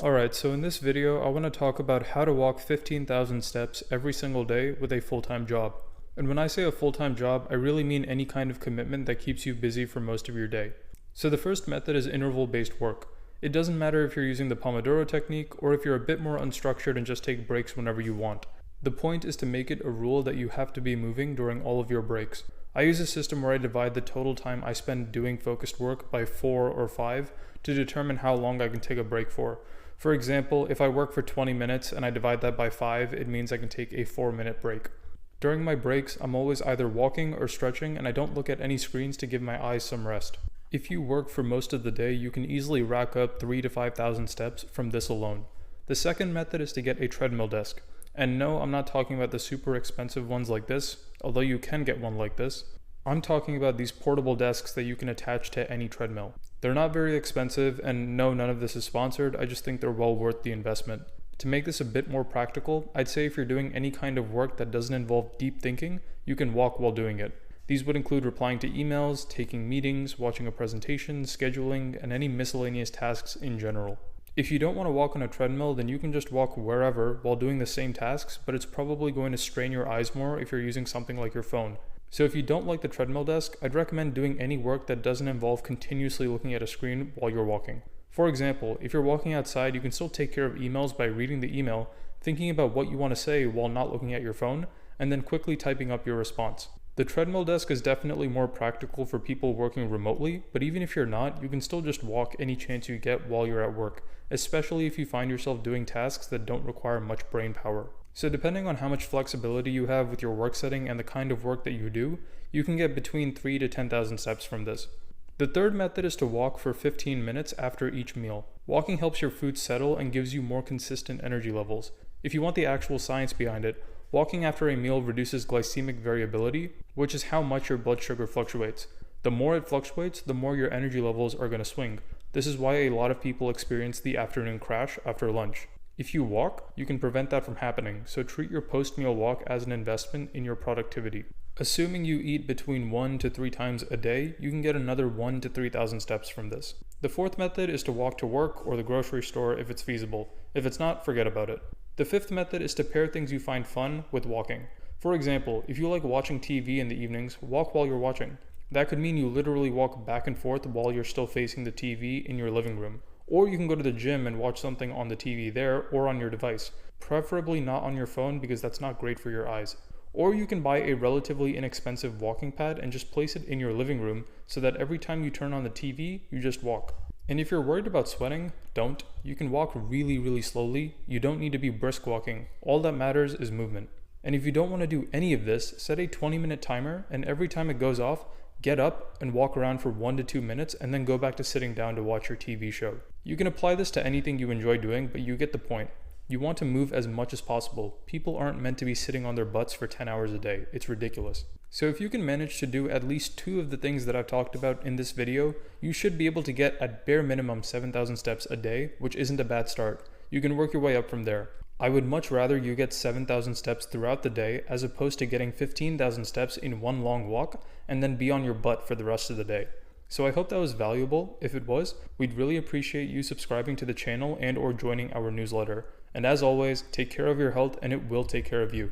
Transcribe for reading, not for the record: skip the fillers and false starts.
Alright, so in this video, I want to talk about how to walk 15,000 steps every single day with a full-time job. And when I say a full-time job, I really mean any kind of commitment that keeps you busy for most of your day. So the first method is interval-based work. It doesn't matter if you're using the Pomodoro technique or if you're a bit more unstructured and just take breaks whenever you want. The point is to make it a rule that you have to be moving during all of your breaks. I use a system where I divide the total time I spend doing focused work by 4 or 5 to determine how long I can take a break for. For example, if I work for 20 minutes and I divide that by 5, it means I can take a 4-minute break. During my breaks, I'm always either walking or stretching, and I don't look at any screens to give my eyes some rest. If you work for most of the day, you can easily rack up 3,000 to 5,000 steps from this alone. The second method is to get a treadmill desk. And no, I'm not talking about the super expensive ones like this, although you can get one like this. I'm talking about these portable desks that you can attach to any treadmill. They're not very expensive, and no, none of this is sponsored, I just think they're well worth the investment. To make this a bit more practical, I'd say if you're doing any kind of work that doesn't involve deep thinking, you can walk while doing it. These would include replying to emails, taking meetings, watching a presentation, scheduling, and any miscellaneous tasks in general. If you don't want to walk on a treadmill, then you can just walk wherever while doing the same tasks, but it's probably going to strain your eyes more if you're using something like your phone. So if you don't like the treadmill desk, I'd recommend doing any work that doesn't involve continuously looking at a screen while you're walking. For example, if you're walking outside, you can still take care of emails by reading the email, thinking about what you want to say while not looking at your phone, and then quickly typing up your response. The treadmill desk is definitely more practical for people working remotely, but even if you're not, you can still just walk any chance you get while you're at work, especially if you find yourself doing tasks that don't require much brain power. So depending on how much flexibility you have with your work setting and the kind of work that you do, you can get between 3,000 to 10,000 steps from this. The third method is to walk for 15 minutes after each meal. Walking helps your food settle and gives you more consistent energy levels. If you want the actual science behind it, walking after a meal reduces glycemic variability, which is how much your blood sugar fluctuates. The more it fluctuates, the more your energy levels are going to swing. This is why a lot of people experience the afternoon crash after lunch. If you walk, you can prevent that from happening, so treat your post-meal walk as an investment in your productivity. Assuming you eat between 1 to 3 times a day, you can get another 1,000 to 3,000 steps from this. The fourth method is to walk to work or the grocery store if it's feasible. If it's not, forget about it. The fifth method is to pair things you find fun with walking. For example, if you like watching TV in the evenings, walk while you're watching. That could mean you literally walk back and forth while you're still facing the TV in your living room. Or you can go to the gym and watch something on the TV there or on your device, preferably not on your phone because that's not great for your eyes. Or you can buy a relatively inexpensive walking pad and just place it in your living room so that every time you turn on the TV, you just walk. And if you're worried about sweating, don't. You can walk really slowly. You don't need to be brisk walking. All that matters is movement. And if you don't want to do any of this, set a 20-minute timer, and every time it goes off, get up and walk around for 1 to 2 minutes and then go back to sitting down to watch your TV show. You can apply this to anything you enjoy doing, but you get the point. You want to move as much as possible. People aren't meant to be sitting on their butts for 10 hours a day. It's ridiculous. So if you can manage to do at least 2 of the things that I've talked about in this video, you should be able to get at bare minimum 7,000 steps a day, which isn't a bad start. You can work your way up from there. I would much rather you get 7,000 steps throughout the day as opposed to getting 15,000 steps in one long walk and then be on your butt for the rest of the day. So I hope that was valuable. If it was, we'd really appreciate you subscribing to the channel and or joining our newsletter. And as always, take care of your health and it will take care of you.